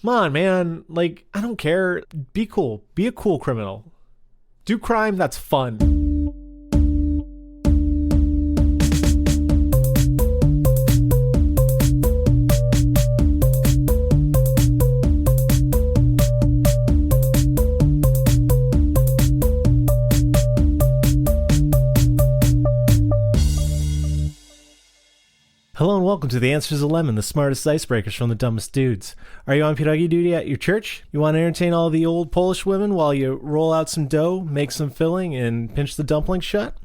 Come on, man. Like, I don't care. Be cool. Be a cool criminal. Do crime that's fun. Hello and welcome to the Answers of Lemon, the smartest icebreakers from the dumbest dudes. Are you on pierogi duty at your church? You want to entertain all the old Polish women while you roll out some dough, make some filling, and pinch the dumplings shut?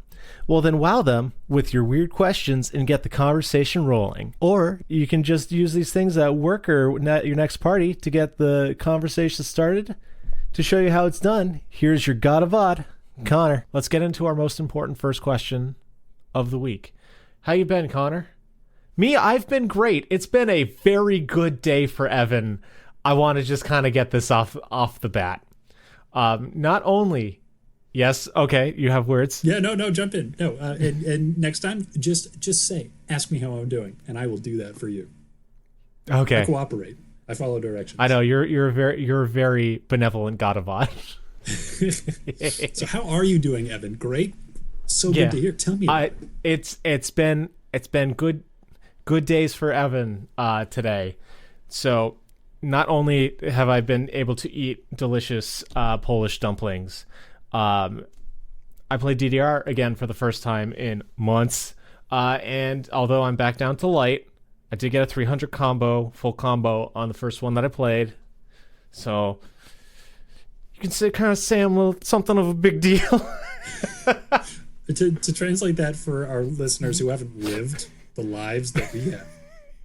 Well then wow them with your weird questions and get the conversation rolling. Or you can just use these things at work or at your next party to get the conversation started. To show you how it's done, here's your god of odd, Connor. Let's get into our most important first question of the week. How you been, Connor? Me, I've been great. It's been a very good day for Evan. I want to just kind of get this off the bat. Not only, yes, okay, you have words. Yeah, no, jump in. No, and next time, just say, ask me how I'm doing, and I will do that for you. Okay. I cooperate. I follow directions. I know you're a very benevolent god of odd. So how are you doing, Evan? Great. So good to hear. Tell me. It's been good. Good days for Evan today. So not only have I been able to eat delicious Polish dumplings, I played DDR again for the first time in months. And although I'm back down to light, I did get a 300 full combo on the first one that I played. So you can kind of say I'm something of a big deal. To translate that for our listeners who haven't lived the lives that we have,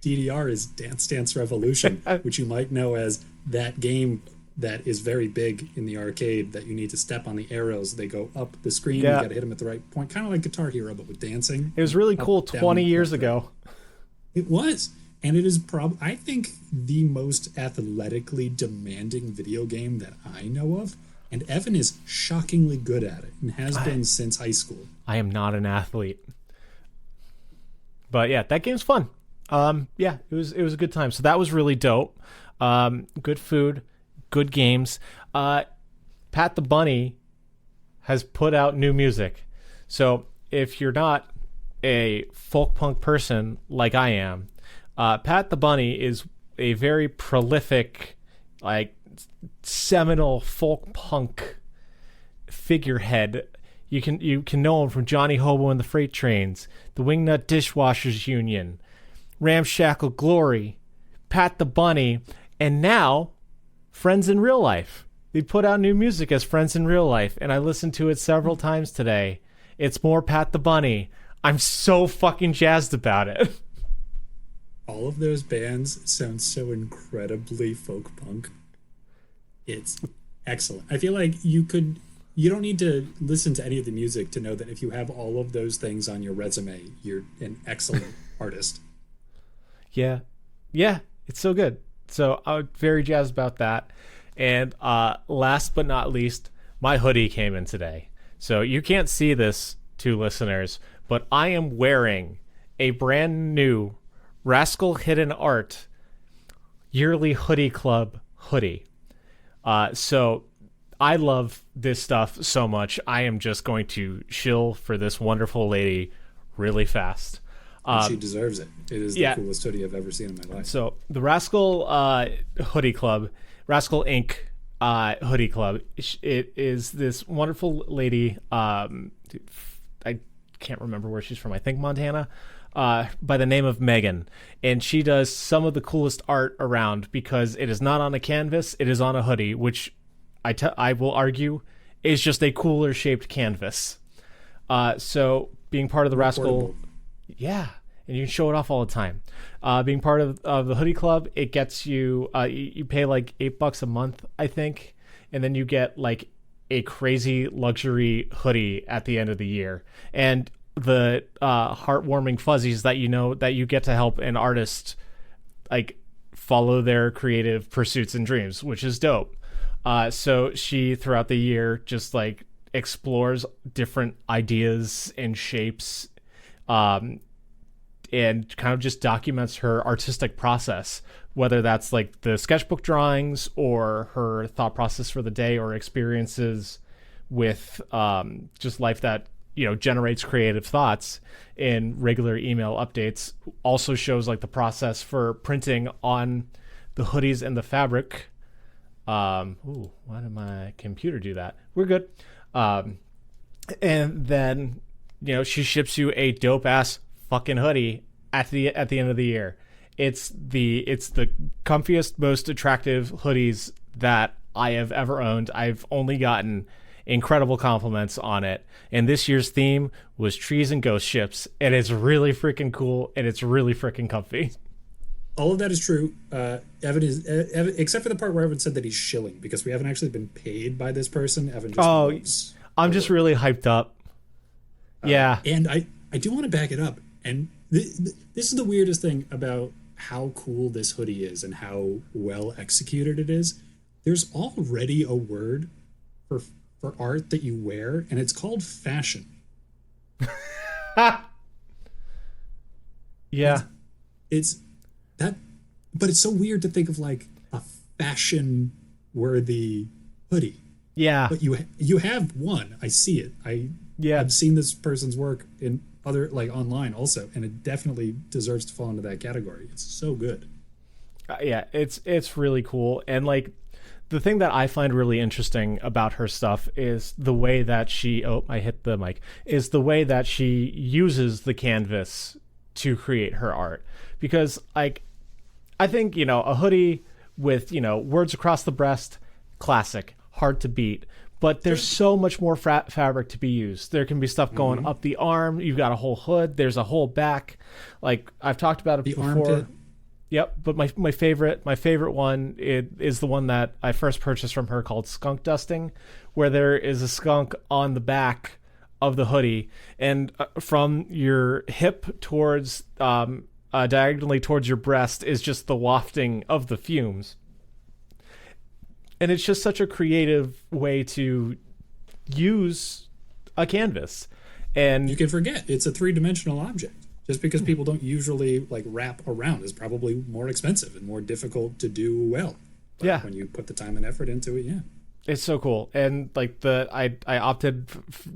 DDR is Dance Dance Revolution, which you might know as that game that is very big in the arcade that you need to step on the arrows. They go up the screen. Yeah. You got to hit them at the right point, kind of like Guitar Hero, but with dancing. It was really up, cool down, 20 years ago. It was. And it is I think the most athletically demanding video game that I know of. And Evan is shockingly good at it and has been since high school. I am not an athlete. But yeah, that game's fun. Yeah, it was a good time. So that was really dope. Good food, good games. Pat the Bunny has put out new music. So if you're not a folk punk person like I am, Pat the Bunny is a very prolific, like, seminal folk punk figurehead. You can know him from Johnny Hobo and the Freight Trains, the Wingnut Dishwashers Union, Ramshackle Glory, Pat the Bunny, and now Friends in Real Life. They put out new music as Friends in Real Life, and I listened to it several times today. It's more Pat the Bunny. I'm so fucking jazzed about it. All of those bands sound so incredibly folk punk. It's excellent. I feel like you don't need to listen to any of the music to know that if you have all of those things on your resume, you're an excellent artist. Yeah, it's so good. So I'm very jazzed about that. And last but not least, my hoodie came in today. So you can't see this, to listeners, but I am wearing a brand new Rascal Hidden Art Yearly Hoodie Club hoodie. So I love this stuff so much. I am just going to shill for this wonderful lady really fast. She deserves it. It is the coolest hoodie I've ever seen in my life. So the Rascal Hoodie Club, Rascal Inc. Hoodie Club, it is this wonderful lady. I can't remember where she's from. I think Montana. By the name of Megan, and she does some of the coolest art around because it is not on a canvas, it is on a hoodie, which I will argue is just a cooler shaped canvas. So being part of the Rascal, yeah, and you can show it off all the time. Being part of the hoodie club, it gets you you pay like $8 a month, I think, and then you get like a crazy luxury hoodie at the end of the year, and the heartwarming fuzzies that you get to help an artist like follow their creative pursuits and dreams, which is dope. So she throughout the year just like explores different ideas and shapes and kind of just documents her artistic process, whether that's like the sketchbook drawings or her thought process for the day or experiences with just life that, you know, generates creative thoughts in regular email updates. Also shows like the process for printing on the hoodies and the fabric. Why did my computer do that? We're good. And then, you know, she ships you a dope ass fucking hoodie at the end of the year. It's the comfiest, most attractive hoodies that I have ever owned. I've only gotten incredible compliments on it. And this year's theme was trees and ghost ships. And it's really freaking cool, and it's really freaking comfy. All of that is true. Evan is, except for the part where Evan said that he's shilling, because we haven't actually been paid by this person. Evan just loves I'm just really hyped up. Yeah. And I do want to back it up. And this is the weirdest thing about how cool this hoodie is and how well executed it is. There's already a word for art that you wear, and it's called fashion. Yeah. It's that, but it's so weird to think of like a fashion worthy hoodie. Yeah. But you have one. I see it. I've seen this person's work in other, like, online also, and it definitely deserves to fall into that category. It's so good. Yeah, it's really cool. And like the thing that I find really interesting about her stuff is the way that I hit the mic, is the way that she uses the canvas to create her art. Because like, I think, you know, a hoodie with, you know, words across the breast, classic, hard to beat. But there's so much more fabric to be used. There can be stuff going up the arm. You've got a whole hood. There's a whole back. Like I've talked about it before. Armpit. Yep. But my favorite one is the one that I first purchased from her, called skunk dusting, where there is a skunk on the back of the hoodie, and from your hip towards diagonally towards your breast is just the wafting of the fumes. And it's just such a creative way to use a canvas. And you can forget it's a three-dimensional object. Just because people don't usually like wrap around is probably more expensive and more difficult to do well. But yeah, when you put the time and effort into it, yeah, it's so cool. And like I opted,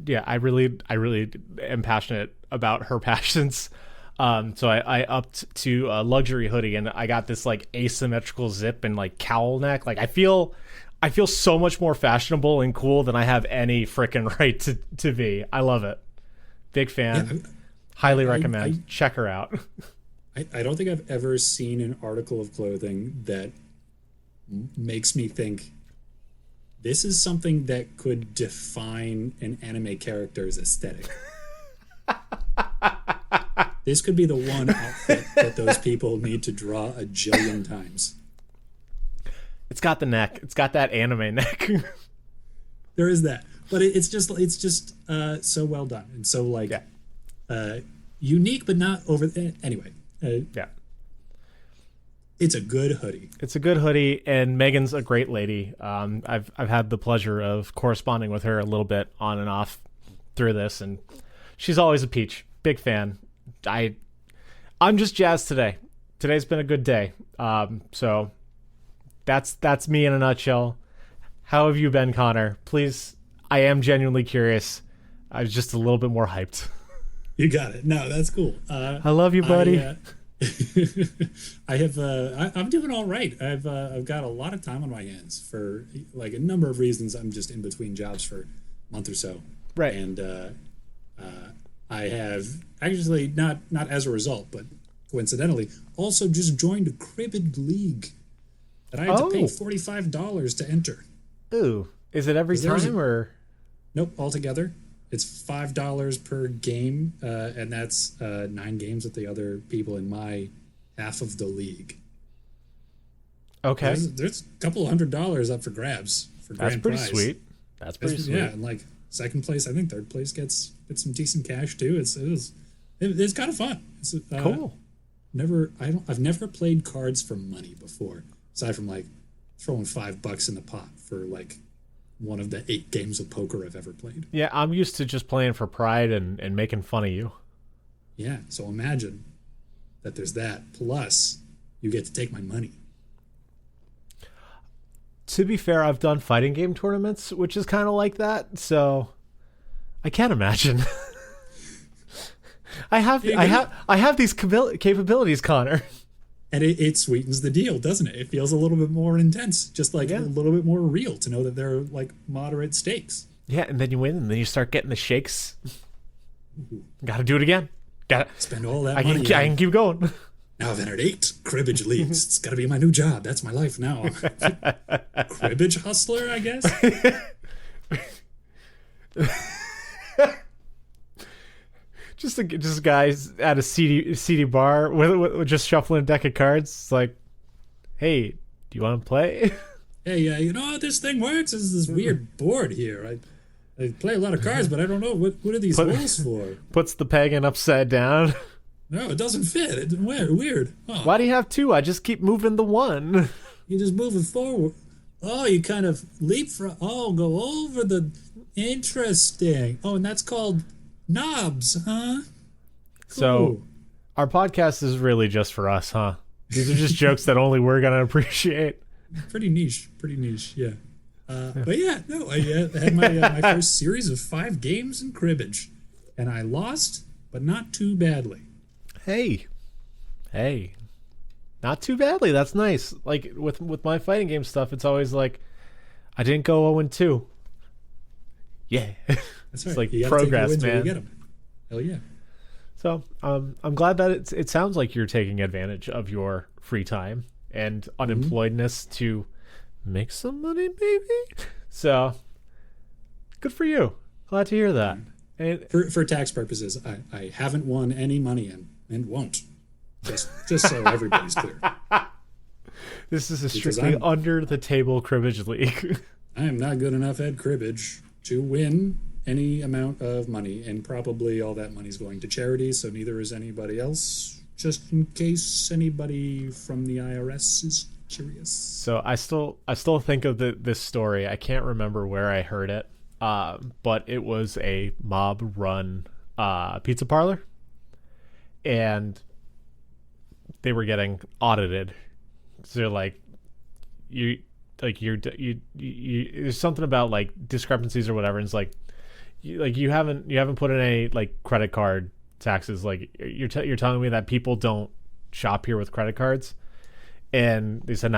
I really am passionate about her passions. So I upped to a luxury hoodie, and I got this like asymmetrical zip and like cowl neck. Like I feel so much more fashionable and cool than I have any freaking right to be. I love it. Big fan. Yeah, Highly recommend. Check her out. I don't think I've ever seen an article of clothing that makes me think this is something that could define an anime character's aesthetic. This could be the one outfit that those people need to draw a jillion times. It's got the neck. It's got that anime neck. There is that, but it's just so well done and so like unique, but not over. Anyway, yeah, it's a good hoodie. It's a good hoodie, and Megan's a great lady. I've had the pleasure of corresponding with her a little bit on and off through this, and she's always a peach. Big fan. I'm just jazzed today. Today's been a good day. So that's me in a nutshell. How have you been, Connor? Please, I am genuinely curious. I was just a little bit more hyped. You got it. No, that's cool. I love you, buddy. I'm doing all right. I've got a lot of time on my hands for like a number of reasons. I'm just in between jobs for a month or so. Right. And I have actually not as a result, but coincidentally, also just joined a cribbed league that I had to pay $45 to enter. Ooh, is it every time or? Nope, altogether. It's $5 per game, and that's 9 games with the other people in my half of the league. Okay. There's a couple $100 up for grabs for grand prize. That's pretty sweet. That's pretty sweet. Yeah, and like second place, I think third place gets some decent cash too. It's kind of fun. It's cool. I've never played cards for money before, aside from like throwing $5 in the pot for like one of the 8 games of poker I've ever played. Yeah, I'm used to just playing for pride and making fun of you. Yeah, so imagine that there's that. Plus, you get to take my money. To be fair, I've done fighting game tournaments, which is kind of like that, so I can't imagine. I have these capabilities, Connor. And it sweetens the deal, doesn't it? It feels a little bit more intense, just like a little bit more real to know that there are like moderate stakes. Yeah, and then you win, and then you start getting the shakes. Got to do it again. Got to spend all that money. I can keep going. Now I've entered 8 cribbage leagues. It's got to be my new job. That's my life now. Cribbage hustler, I guess. Just guys at a seedy bar with just shuffling a deck of cards. It's like, hey, do you want to play? Hey, you know how this thing works? Is this weird board here? I play a lot of cards, but I don't know what are these holes for. Puts the peg in upside down. No, it doesn't fit. It's weird. Oh. Why do you have 2? I just keep moving the 1. You just move it forward. Oh, you kind of leapfrog. Oh, go over the. Interesting. Oh, and that's called knobs, huh? Cool. So, our podcast is really just for us, huh? These are just jokes that only we're gonna appreciate. Pretty niche, yeah. But yeah, no, I had my first series of 5 games in cribbage, and I lost, but not too badly. Hey, not too badly. That's nice. Like with my fighting game stuff, it's always like I didn't go 0-2. Yeah, that's right. It's like progress, man. You get them. Hell yeah. So I'm glad that it sounds like you're taking advantage of your free time and unemployedness to make some money, baby. So good for you. Glad to hear that. And for tax purposes, I haven't won any money and won't. Just so everybody's clear. This is a strictly under the table cribbage league. I am not good enough at cribbage to win any amount of money, and probably all that money is going to charity, so neither is anybody else, just in case anybody from the IRS is curious. So I still think of this story. I can't remember where I heard it, but it was a mob-run pizza parlor, and they were getting audited. So they're like, there's something about like discrepancies or whatever, and it's like you haven't put in any like credit card taxes. Like you're telling me that people don't shop here with credit cards, and they said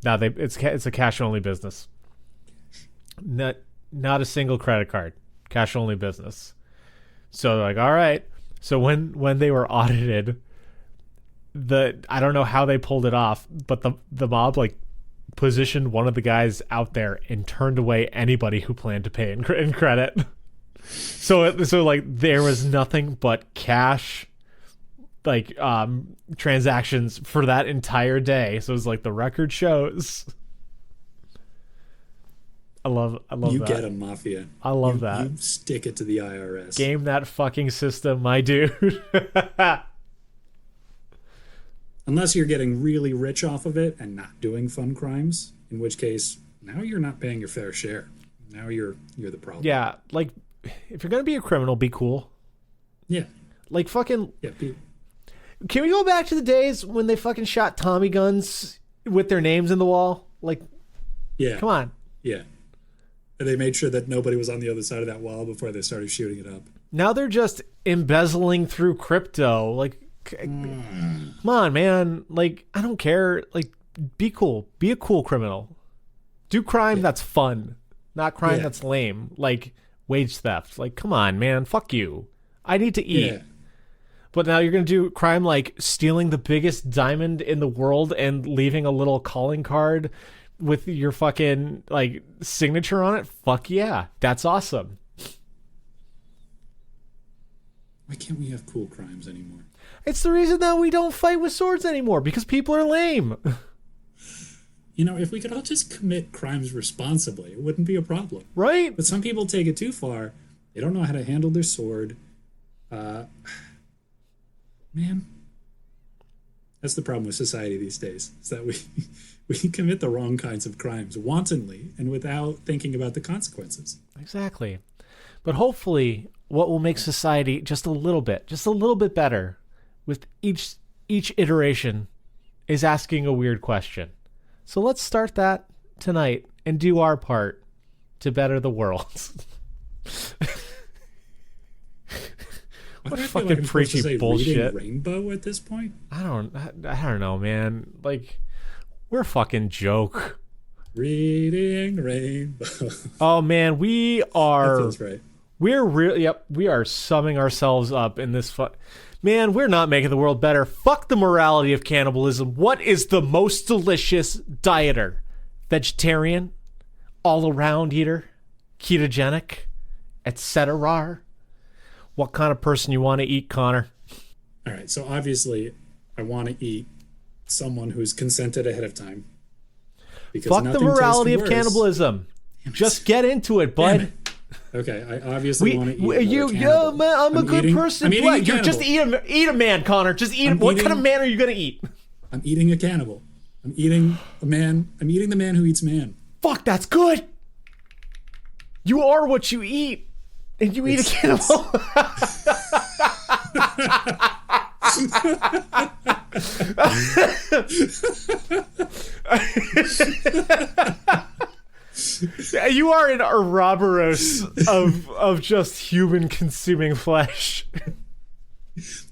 it's a cash only business. Not a single credit card, cash only business. So they're like, all right. So when they were audited, I don't know how they pulled it off, but the mob like positioned one of the guys out there and turned away anybody who planned to pay in credit. So like there was nothing but cash like transactions for that entire day. So it was like the record shows. I love you that. Get a mafia. I love that. You stick it to the IRS. Game that fucking system, my dude. Unless you're getting really rich off of it and not doing fun crimes, in which case now you're not paying your fair share. Now you're the problem. Yeah, like if you're gonna be a criminal, be cool. Yeah. Like fucking. Yeah. Can we go back to the days when they fucking shot Tommy guns with their names in the wall? Like, yeah. Come on. Yeah. And they made sure that nobody was on the other side of that wall before they started shooting it up. Now they're just embezzling through crypto. Like, come on, man. Like, I don't care. Like, be cool. Be a cool criminal. Do crime that's fun, not crime that's lame. Like wage theft. Like, come on, man. Fuck you. I need to eat. Yeah. But now you're going to do crime like stealing the biggest diamond in the world and leaving a little calling card with your fucking like signature on it. Fuck yeah. That's awesome. Why can't we have cool crimes anymore? It's the reason that we don't fight with swords anymore, because people are lame. You know, if we could all just commit crimes responsibly, it wouldn't be a problem. Right? But some people take it too far. They don't know how to handle their sword. Man, that's the problem with society these days, is that we commit the wrong kinds of crimes wantonly and without thinking about the consequences. Exactly. But hopefully what will make society just a little bit better with each iteration is asking a weird question. So let's start that tonight and do our part to better the world. What fucking preachy bullshit. Rainbow at this point? I don't know, man. Like, we're a fucking joke. Reading rainbow. Oh man, we are. That feels right. We're really. Yep, we are summing ourselves up in this. Man, we're not making the world better. Fuck the morality of cannibalism. What is the most delicious dieter? Vegetarian, all around eater, ketogenic, etc. What kind of person you want to eat, Connor? All right, so obviously I want to eat someone who's consented ahead of time. Because fuck the morality of cannibalism. Just get into it, bud. Okay, I obviously want to eat man, I'm a good person. You're just eat a man, Connor. Just eat. What kind of man are you gonna eat? I'm eating a cannibal. I'm eating a man. I'm eating the man who eats man. Fuck, that's good. You are what you eat, and you eat a cannibal. You are an Ouroboros of just human consuming flesh.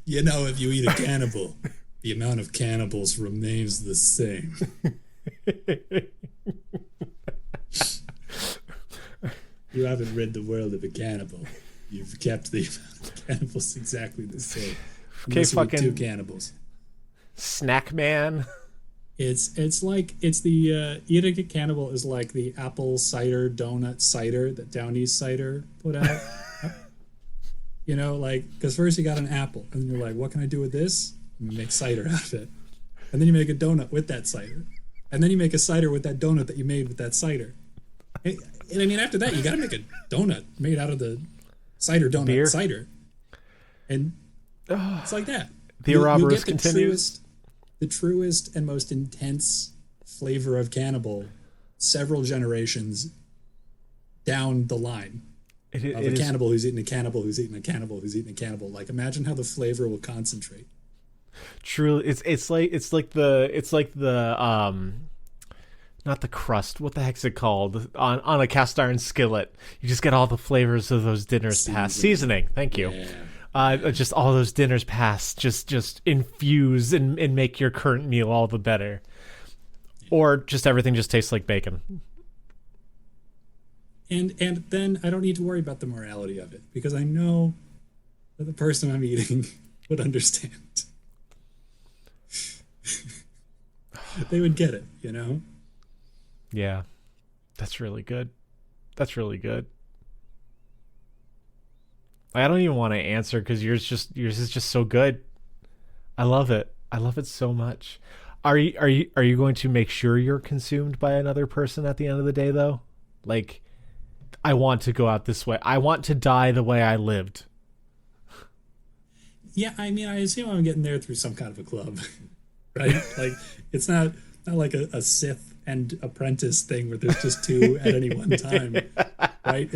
You know, if you eat a cannibal, the amount of cannibals remains the same. You haven't rid the world of a cannibal. You've kept the amount of cannibals exactly the same. Okay, fucking 2 cannibals. Snack man. It's the eating a cannibal is like the apple cider donut cider that Down East Cider put out. You know, like, because first you got an apple, and then you're like, what can I do with this? And you make cider out of it. And then you make a donut with that cider. And then you make a cider with that donut that you made with that cider. And I mean, after that, you got to make a donut made out of the cider donut cider. And it's like that. The Ouroboros continues. The truest and most intense flavor of cannibal several generations down the line. Cannibal who's eating a cannibal who's eating a cannibal who's eating a cannibal. Like, imagine how the flavor will concentrate. Truly, it's like the not the crust. What the heck's it called? On a cast iron skillet, you just get all the flavors of those dinners past seasoning. Thank you. Yeah. Just all those dinners past, just infuse and make your current meal all the better. Or just everything just tastes like bacon. And then I don't need to worry about the morality of it, because I know that the person I'm eating would understand. They would get it, you know? Yeah. That's really good. That's really good. I don't even want to answer because yours is just so good. I love it. I love it so much. Are you going to make sure you're consumed by another person at the end of the day, though? Like, I want to go out this way. I want to die the way I lived. Yeah, I mean, I assume I'm getting there through some kind of a club, right? Like, it's not like a Sith and apprentice thing where there's just 2 at any one time, right?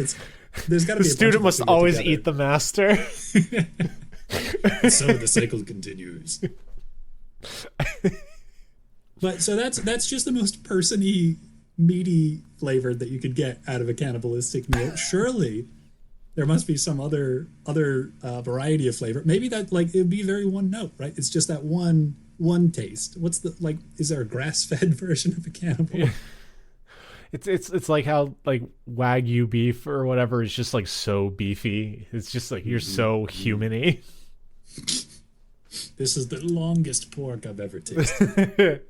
There's got to be the student must always eat the master. So the cycle continues. But so that's just the most person-y, meaty flavor that you could get out of a cannibalistic meal. Surely there must be some other variety of flavor. Maybe that, like, it'd be very one note, right? It's just that one taste. What's the, like, is there a grass-fed version of a cannibal? Yeah. It's like how, like, Wagyu beef or whatever is just like so beefy. It's just like you're so human-y. This is the longest pork I've ever tasted.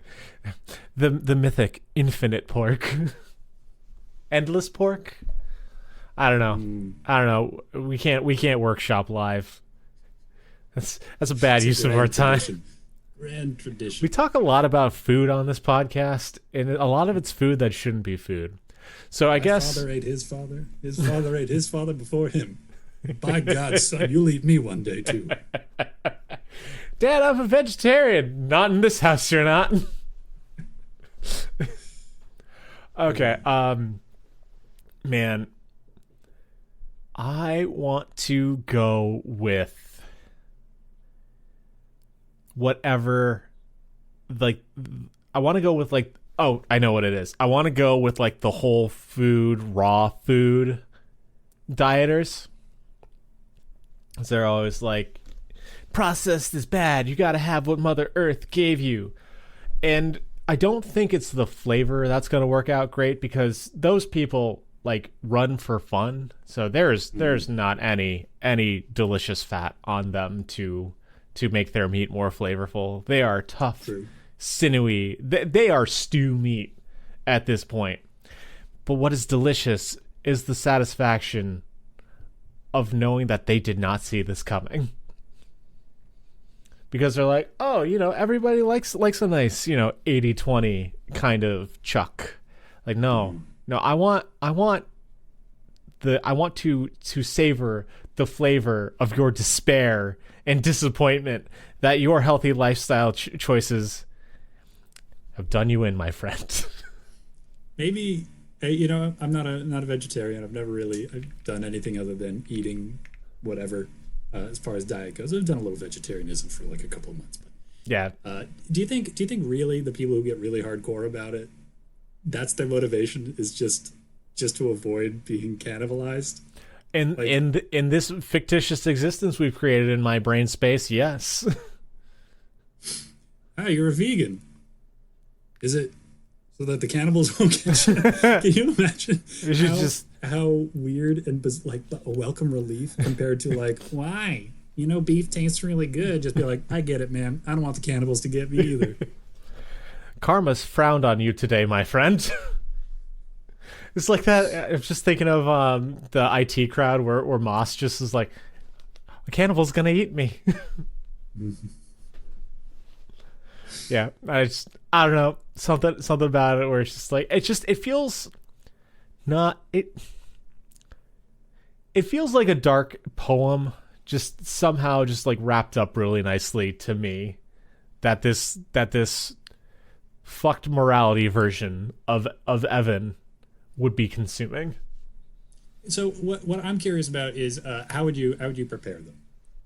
the mythic infinite pork. Endless pork? I don't know. We can't workshop live. That's a bad use of our time. Grand tradition. We talk a lot about food on this podcast, and a lot of it's food that shouldn't be food. So I guess my father ate his father. His father ate his father before him. By God, son, you'll eat me one day too. Dad, I'm a vegetarian. Not in this house, you're not. Okay, man, I want to go with whatever, like, I want to go with like, oh, I know what it is. I want to go with like the whole food, raw food dieters. They're always like, processed is bad. You got to have what Mother Earth gave you. And I don't think it's the flavor that's going to work out great, because those people like run for fun. So there's not any delicious fat on them to make their meat more flavorful. They are tough, sinewy. They are stew meat at this point. But what is delicious is the satisfaction of knowing that they did not see this coming. Because they're like, oh, everybody likes a nice, 80-20 kind of chuck. Like, no, I want to savor the flavor of your despair and disappointment that your healthy lifestyle choices have done you in, my friend. Maybe, I'm not a vegetarian. I've never really done anything other than eating whatever. As far as diet goes, I've done a little vegetarianism for like a couple of months. But yeah, do you think really the people who get really hardcore about it, that's their motivation, is just to avoid being cannibalized? And like, in this fictitious existence we've created in my brain space, yes. You're a vegan. Is it so that the cannibals won't get you? Can you imagine how weird and like a welcome relief compared to like, why? Beef tastes really good. Just be like, I get it, man. I don't want the cannibals to get me either. Karma's frowned on you today, my friend. It's like that. I'm just thinking of the IT crowd where Moss just is like, the cannibal's gonna eat me. Yeah, I don't know, something about it where it's just like, it feels not it feels like a dark poem, just somehow just like wrapped up really nicely to me, that this fucked morality version of Evan would be consuming. So what I'm curious about is how would you prepare them?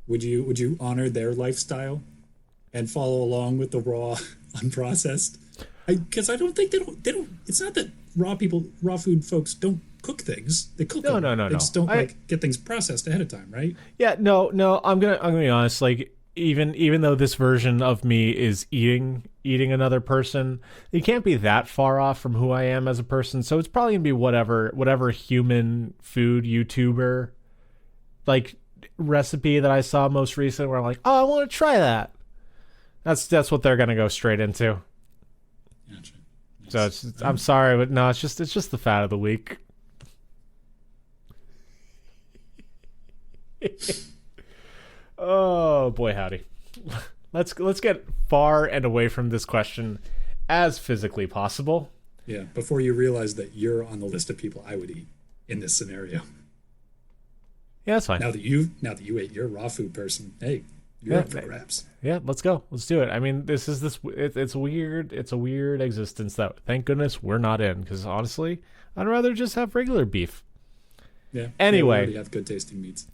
Would you honor their lifestyle and follow along with the raw, unprocessed? Because I don't think they don't. It's not that raw food folks don't cook things. They cook them. No. They just don't get things processed ahead of time, right? Yeah, no. I'm gonna be honest. Like, even though this version of me is eating another person, you can't be that far off from who I am as a person. So it's probably gonna be whatever human food YouTuber like recipe that I saw most recent, where I'm like, oh, I want to try that. That's what they're gonna go straight into. Gotcha. Nice. So I'm sorry, but no, it's just the fat of the week. Oh boy, howdy. Let's get far and away from this question as physically possible. Yeah, before you realize that you're on the list of people I would eat in this scenario. Yeah, that's fine. Now that you ate your raw food person, hey, you're up for grabs. Yeah, let's go. Let's do it. I mean, it's weird. It's a weird existence that, thank goodness, we're not in. Because honestly, I'd rather just have regular beef. Yeah. Anyway, we already have good tasting meats.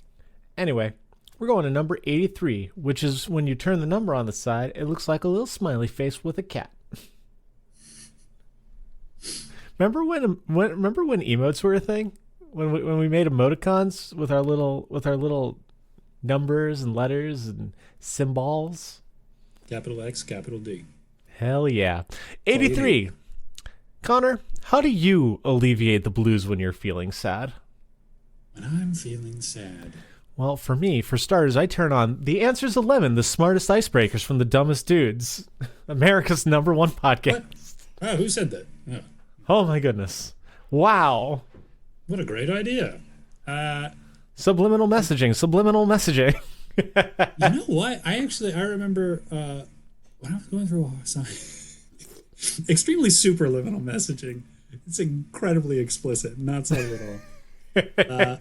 Anyway, we're going to number 83, which is when you turn the number on the side, it looks like a little smiley face with a cat. Remember when emotes were a thing? When we made emoticons with our little numbers and letters and symbols? Capital X, capital D. Hell yeah. 83. Connor, how do you alleviate the blues when you're feeling sad? When I'm feeling sad. Well, for me, for starters, I turn on The Answer's 11, the smartest icebreakers from the dumbest dudes. America's #1 podcast. What? Oh, who said that? Oh my goodness. Wow. What a great idea. Subliminal messaging. You know what? I remember when I was going through some extremely superliminal messaging. It's incredibly explicit, not subtle at all.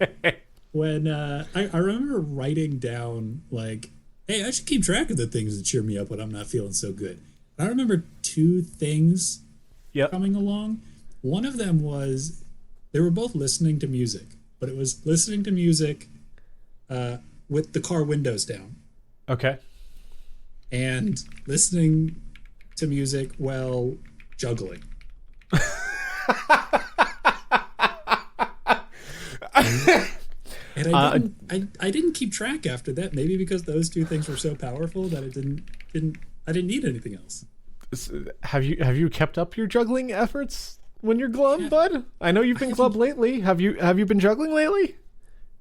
When I remember writing down, like, hey, I should keep track of the things that cheer me up when I'm not feeling so good. I remember two things coming along. One of them was they were both listening to music, but it was listening to music with the car windows down. Okay. and listening to music while juggling. And I didn't keep track after that. Maybe because those two things were so powerful that I didn't need anything else. Have you kept up your juggling efforts when you're glum, bud? I know you've been glum lately. Have you been juggling lately?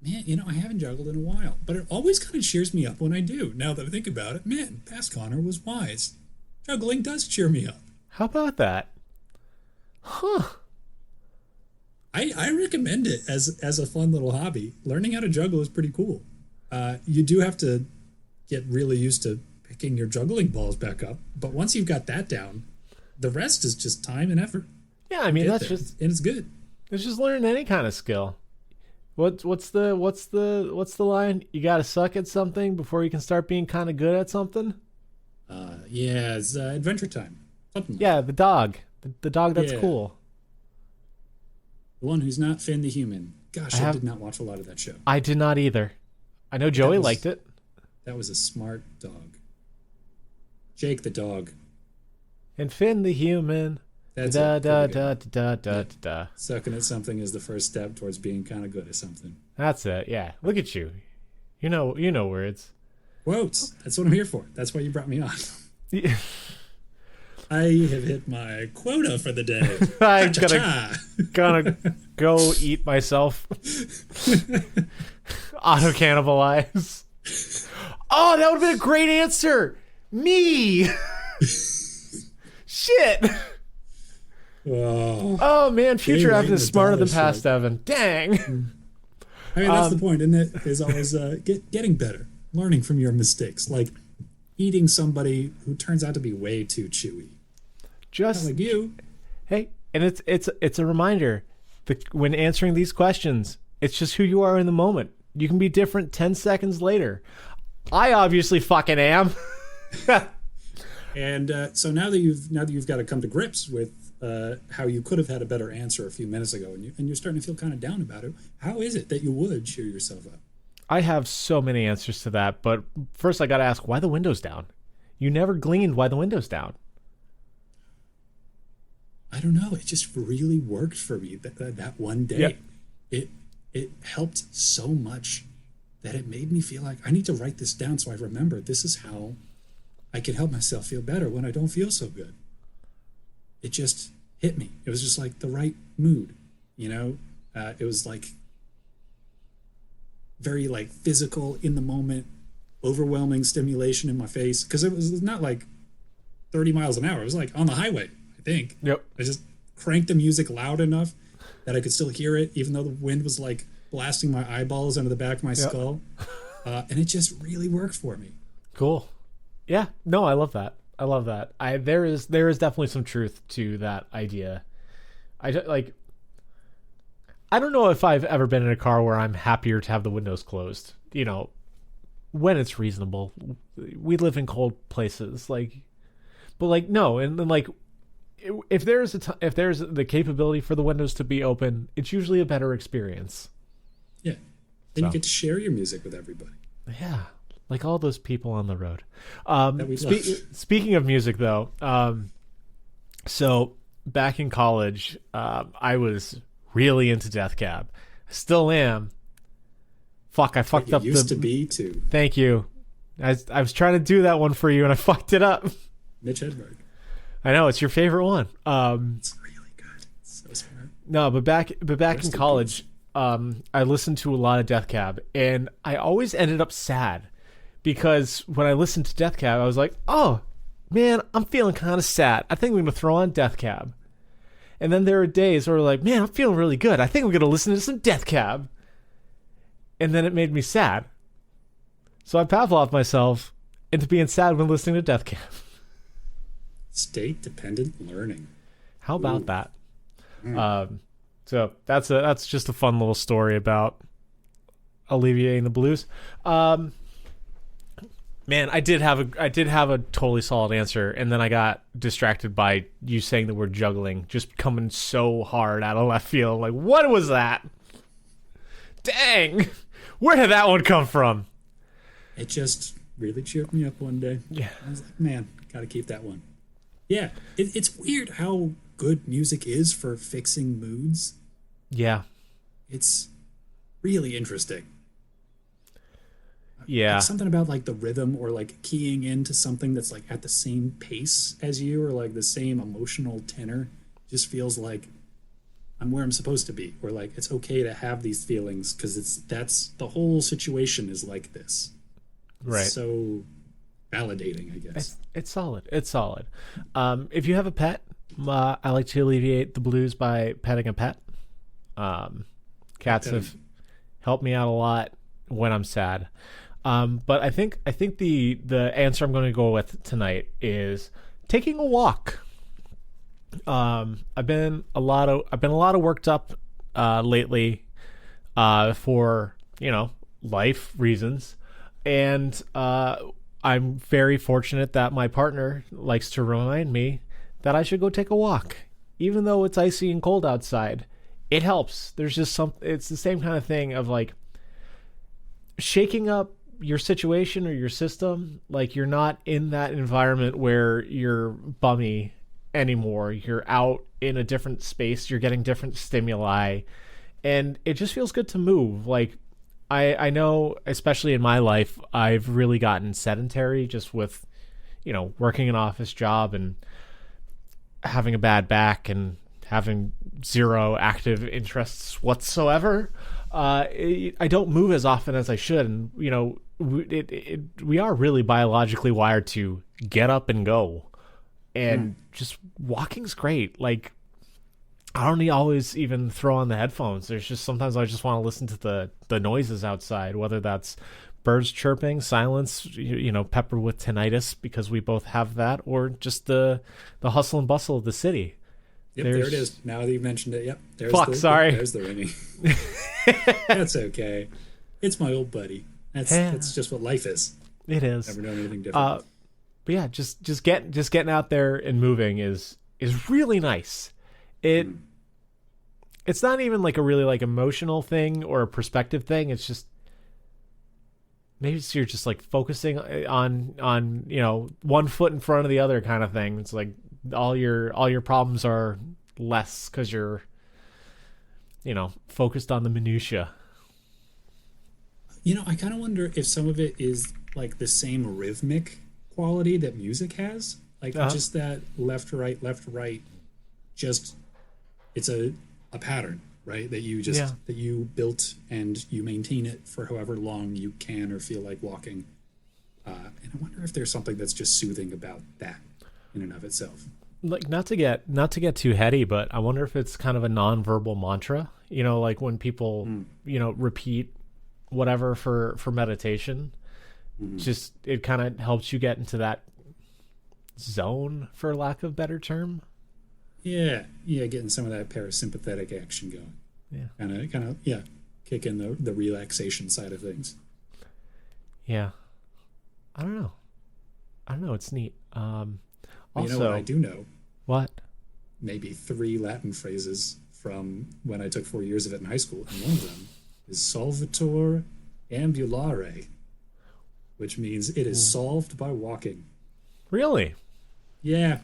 Man, I haven't juggled in a while, but it always kind of cheers me up when I do. Now that I think about it, man, past Connor was wise. Juggling does cheer me up. How about that? Huh. I recommend it as a fun little hobby. Learning how to juggle is pretty cool. You do have to get really used to picking your juggling balls back up, but once you've got that down, the rest is just time and effort. Yeah, I mean and it's good. It's just learning any kind of skill. What's the line? You got to suck at something before you can start being kind of good at something. It's Adventure Time. Something like the dog. The dog that's cool. The one who's not Finn the human. Gosh, I did not watch a lot of that show. I did not either. I know Joey liked it. That was a smart dog. Jake the dog. And Finn the human. That's da. Sucking at something is the first step towards being kind of good at something. That's it. Yeah. Look at you. You know words. Quotes. That's what I'm here for. That's why you brought me on. Yeah. I have hit my quota for the day. I'm gonna go eat myself. Auto cannibalize. Oh, that would have been a great answer. Me. Shit. Oh man, future Evan is smarter than past Evan. Dang. I mean, that's the point, isn't it? Is always getting better, learning from your mistakes, like eating somebody who turns out to be way too chewy. Just not like you. Hey, and it's a reminder that when answering these questions, it's just who you are in the moment. You can be different 10 seconds later. I obviously fucking am. And so now that you've got to come to grips with how you could have had a better answer a few minutes ago, and you're starting to feel kind of down about it, how is it that you would cheer yourself up? I have so many answers to that, but first I got to ask, why the window's down? You never gleaned why the window's down. I don't know. It just really worked for me that one day. Yep. It helped so much that it made me feel like I need to write this down so I remember this is how I can help myself feel better when I don't feel so good. It just hit me. It was just like the right mood, it was like very like physical in the moment, overwhelming stimulation in my face. Cause it was not like 30 miles an hour. It was like on the highway, I think. Yep. I just cranked the music loud enough that I could still hear it, even though the wind was like blasting my eyeballs into the back of my skull. And it just really worked for me. Cool. Yeah. No, I love that. There is definitely some truth to that idea. I don't know if I've ever been in a car where I'm happier to have the windows closed, when it's reasonable. We live in cold places, no. And then if there's the capability for the windows to be open, it's usually a better experience. Yeah. And you get to share your music with everybody. Yeah. Like all those people on the road. Speaking of music, though, so back in college, I was really into Death Cab. I still am. Fuck, I fucked up. Used to be too. Thank you. I was trying to do that one for you, and I fucked it up. Mitch Hedberg. I know it's your favorite one. It's really good. It's so smart. No, but back in college, I listened to a lot of Death Cab, and I always ended up sad. Because when I listened to Death Cab, I was like, oh, man, I'm feeling kind of sad. I think I'm going to throw on Death Cab. And then there are days where like, man, I'm feeling really good. I think I'm going to listen to some Death Cab. And then it made me sad. So I Pavloved myself into being sad when listening to Death Cab. State-dependent learning. How about that? So that's just a fun little story about alleviating the blues. Man, I did have a totally solid answer, and then I got distracted by you saying the word juggling, just coming so hard out of left field. Like, what was that? Dang, where did that one come from? It just really cheered me up one day. Yeah. I was like, man, gotta keep that one. Yeah, it's weird how good music is for fixing moods. Yeah. It's really interesting. Yeah. Like something about like the rhythm or like keying into something that's like at the same pace as you or like the same emotional tenor just feels like I'm where I'm supposed to be, or like it's okay to have these feelings because that's the whole situation is like this. Right. So validating, I guess. It's solid. It's solid. If you have a pet, I like to alleviate the blues by petting a pet. Cats have helped me out a lot when I'm sad. But I think the answer I'm going to go with tonight is taking a walk. I've been a lot worked up lately for life reasons, and I'm very fortunate that my partner likes to remind me that I should go take a walk, even though it's icy and cold outside. It helps. There's just it's the same kind of thing of like shaking up your situation or your system. Like you're not in that environment where you're bummy anymore. You're out in a different space. You're getting different stimuli, and it just feels good to move. Like I know, especially in my life, I've really gotten sedentary just with, working an office job and having a bad back and having zero active interests whatsoever. I don't move as often as I should, and we are really biologically wired to get up and go, and just walking's great. Like I don't always even throw on the headphones. There's just sometimes I just want to listen to the noises outside, whether that's birds chirping, silence, peppered with tinnitus because we both have that, or just the hustle and bustle of the city. Yep, there it is. Now that you've mentioned it, yep. Sorry. There's the ringing. That's okay. It's my old buddy. That's just what life is. It is. Never known anything different. But yeah, just getting out there and moving is really nice. It's not even like a really like emotional thing or a perspective thing. It's just maybe you're just like focusing on one foot in front of the other kind of thing. It's like all your problems are less because you're focused on the minutia. I kind of wonder if some of it is like the same rhythmic quality that music has, like just that left right, just it's a pattern, right, that you just that you built and you maintain it for however long you can or feel like walking, and I wonder if there's something that's just soothing about that in and of itself. Like not to get too heady, but I wonder if it's kind of a non-verbal mantra, like when people repeat whatever for meditation. Just it kind of helps you get into that zone, for lack of a better term. Yeah, getting some of that parasympathetic action going. Yeah, kind of, kick in the relaxation side of things. Yeah, I don't know. It's neat. Also, you know what I do know? What? Maybe 3 Latin phrases from when I took 4 years of it in high school, and one of them is solvitur ambulare, which means it is solved by walking. Really? Yeah.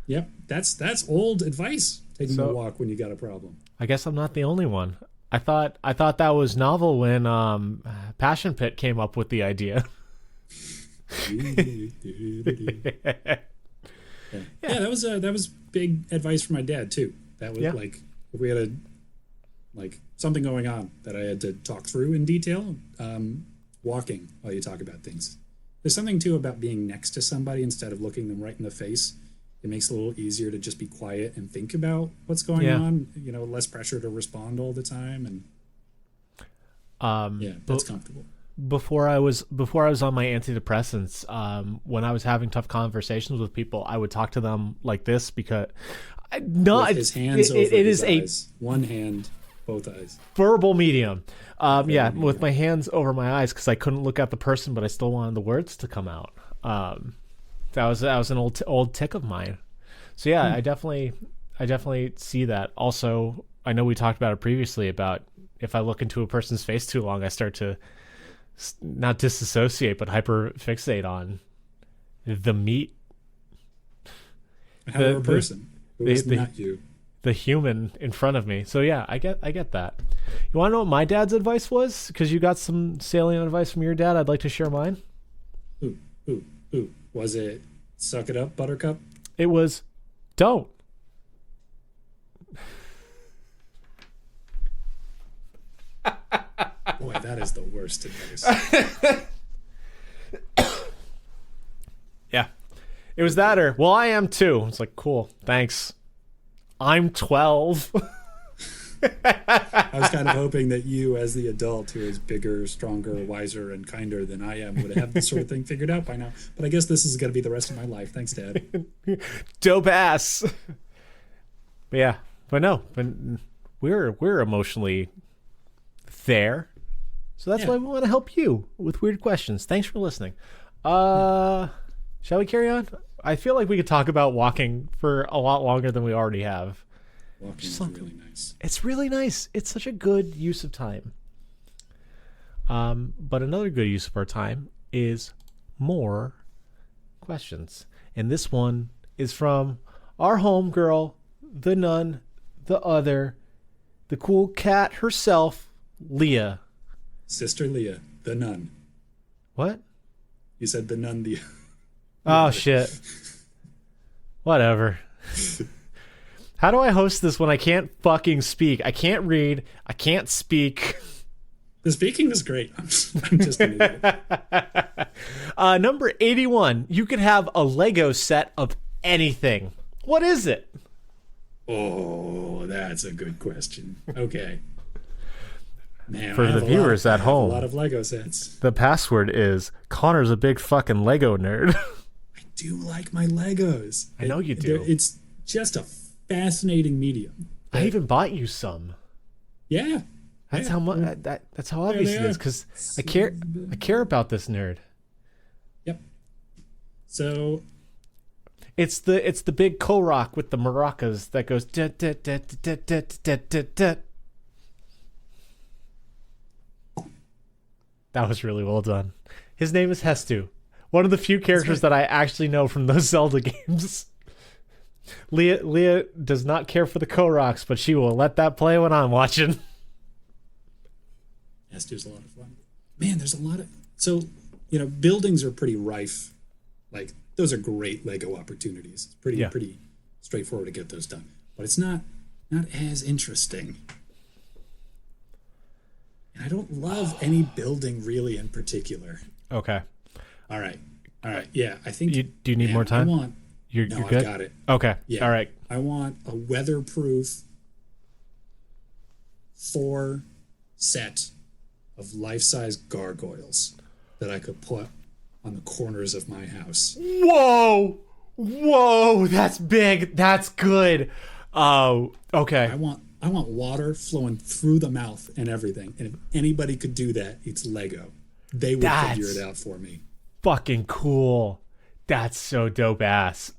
Yep. That's old advice. Taking a walk when you got a problem. I guess I'm not the only one. I thought that was novel when Passion Pit came up with the idea. Yeah, that was big advice from my dad too. That was like if we had something going on that I had to talk through in detail, walking while you talk about things. There's something too about being next to somebody instead of looking them right in the face. It makes it a little easier to just be quiet and think about what's going on. Less pressure to respond all the time, and that's comfortable. Before I was on my antidepressants, when I was having tough conversations with people, I would talk to them like this because with his hands over his eyes. One hand, both eyes. Verbal medium. With my hands over my eyes because I couldn't look at the person, but I still wanted the words to come out. That was an old tick of mine. So yeah, I definitely see that. Also, I know we talked about it previously about if I look into a person's face too long, I start to not disassociate, but hyperfixate on the meat. How a person who is not you. The human in front of me. So yeah, I get that. You want to know what my dad's advice was? Because you got some salient advice from your dad. I'd like to share mine. Ooh. Was it suck it up, Buttercup? It was don't. Boy, that is the worst advice. Yeah. It was that or, well, I am too. It's like, cool, thanks. I'm 12. I was kind of hoping that you, as the adult who is bigger, stronger, wiser, and kinder than I am, would have this sort of thing figured out by now. But I guess this is going to be the rest of my life. Thanks, Dad. Dope ass. But yeah, but no, but we're emotionally there. So that's why we want to help you with weird questions. Thanks for listening. Shall we carry on? I feel like we could talk about walking for a lot longer than we already have. Walking is really nice. It's really nice. It's such a good use of time. But another good use of our time is more questions. And this one is from our homegirl, the nun, the other, the cool cat herself, Leah. Sister Leah, the nun. What? You said the nun, the... Oh, shit. Whatever. How do I host this when I can't fucking speak? I can't read. I can't speak. The speaking is great. I'm just an idiot. Number 81. You could have a Lego set of anything. What is it? Oh, that's a good question. Okay. Man, for the viewers at home, a lot of Lego sets. The password is Connor's a big fucking Lego nerd. I do like my Legos. I know you do. It's just a fascinating medium. I even bought you some. Yeah. That's how much. That's how obvious it is because I care about this nerd. Yep. So it's the big Korok with the maracas that goes da da da da da da da da. That was really well done. His name is Hestu. One of the few characters that I actually know from those Zelda games. Leah does not care for the Koroks, but she will let that play when I'm watching. Hestu's a lot of fun. Man, there's a lot of... So, buildings are pretty rife. Like, those are great Lego opportunities. It's pretty straightforward to get those done. But it's not as interesting. And I don't love any building really in particular. Okay. All right. Yeah, I think... Do you need more time? You're good? I've got it. Okay. Yeah. All right. I want a weatherproof 4 set of life-size gargoyles that I could put on the corners of my house. Whoa! That's big. That's good. Oh, okay. I want water flowing through the mouth and everything. And if anybody could do that, it's Lego. They would figure it out for me. Fucking cool. That's so dope ass.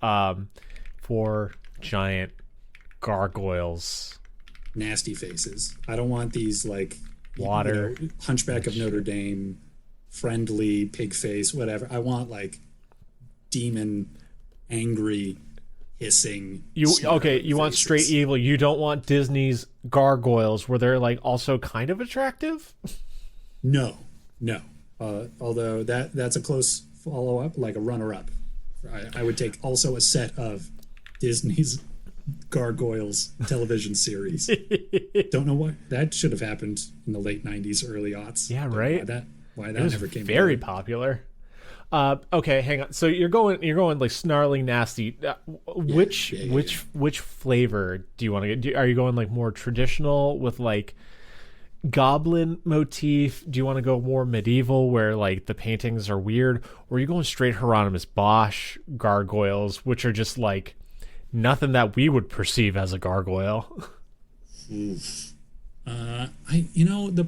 4 giant gargoyles. Nasty faces. I don't want these like water Hunchback of Notre Dame, friendly pig face, whatever. I want like demon, angry, hissing. You faces. Want straight evil. You don't want Disney's gargoyles where they're like also kind of attractive? No. Although that's a close follow-up, like a runner-up. I would take also a set of Disney's Gargoyles television series. Don't know why that should have happened in the late 90s, early aughts. Yeah, right. Why that never came. Very popular. Okay, hang on. So you're going like snarling nasty. Which flavor do you want to get? Are you going like more traditional with like goblin motif? Do you want to go more medieval where like the paintings are weird, or are you going straight Hieronymus Bosch gargoyles, which are just like nothing that we would perceive as a gargoyle? The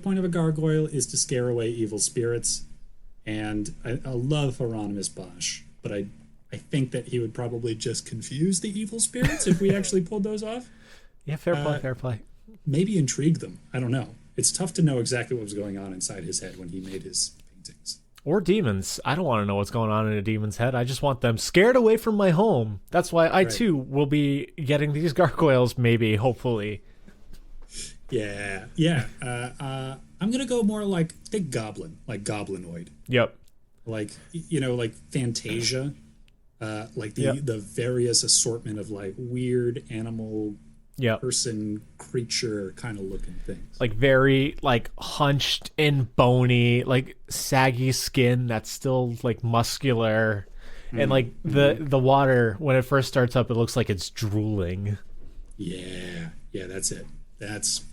point of a gargoyle is to scare away evil spirits, and I love Hieronymus Bosch, but I think that he would probably just confuse the evil spirits if we actually pulled those off. Yeah, fair play. Maybe intrigue them. I don't know. It's tough to know exactly what was going on inside his head when he made his paintings. Or demons. I don't want to know what's going on in a demon's head. I just want them scared away from my home. That's why I, too, will be getting these gargoyles, maybe, hopefully. Yeah. I'm going to go more like, think goblin, like goblinoid. Yep. Like, like Fantasia. Like the various assortment of, like, weird animal person, creature kind of looking things. Like very like hunched and bony, like saggy skin that's still like muscular. And like the water, when it first starts up, it looks like it's drooling. Yeah, that's it. That's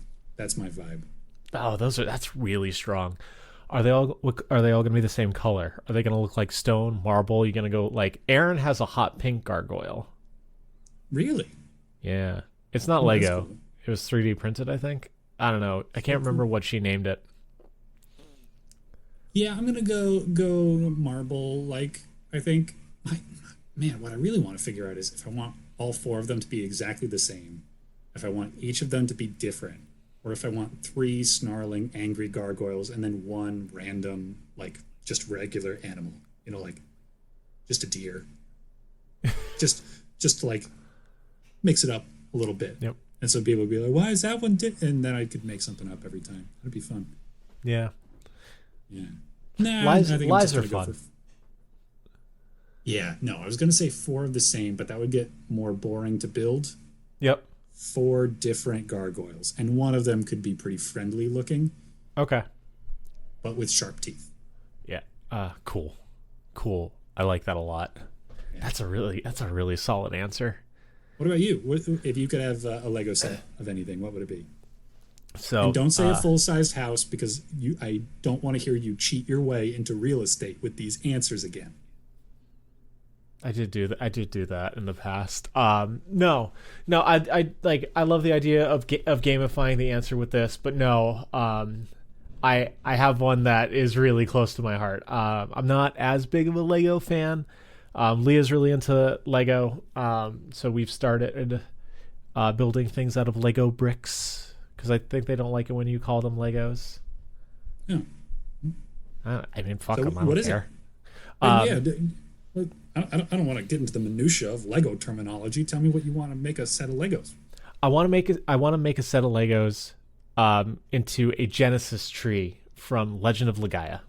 my vibe. Oh, that's really strong. Are they all going to be the same color? Are they going to look like stone, marble? You're going to go like Aaron has a hot pink gargoyle. Really? Yeah. It's not Lego. Cool. It was 3D printed, I think. I don't know. I can't remember what she named it. Yeah, I'm gonna go marble. Like, I think, what I really want to figure out is if I want all 4 of them to be exactly the same, if I want each of them to be different, or if I want 3 snarling, angry gargoyles and then 1 random, like, just regular animal. Like, just a deer. just to, like, mix it up a little bit. Yep. And so people would be like, why is that one and then I could make something up every time. That'd be fun. Yeah. Nah, lies I think are fun. Yeah, no, I was gonna say 4 of the same, but that would get more boring to build. Yep. 4 different gargoyles, and one of them could be pretty friendly looking. Okay. But with sharp teeth. Yeah. Cool. I like that a lot. Yeah. That's a really solid answer. What about you? If you could have a Lego set of anything, what would it be? So, and don't say a full-sized house, because I don't want to hear you cheat your way into real estate with these answers again. I did do that in the past. No. I love the idea of gamifying the answer with this, but no. I have one that is really close to my heart. I'm not as big of a Lego fan. Leah's really into Lego, so we've started building things out of Lego bricks, because I think they don't like it when you call them Legos. Yeah. I mean, fuck them. I don't care. I don't want to get into the minutia of Lego terminology. Tell me what you want to make a set of Legos. I want to make a set of Legos into a Genesis tree from Legend of Legaia.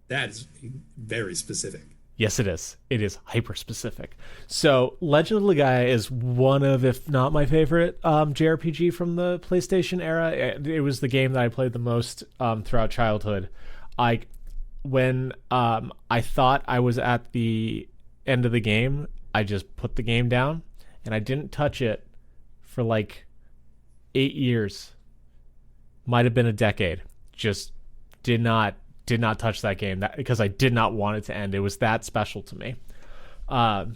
That is very specific. Yes, it is. It is hyper specific. So Legend of Legaia is one of, if not my favorite, JRPG from the PlayStation era. It was the game that I played the most throughout childhood. When I thought I was at the end of the game, I just put the game down and I didn't touch it for like 8 years. Might have been a decade. Just did not touch that game because I did not want it to end. It was that special to me.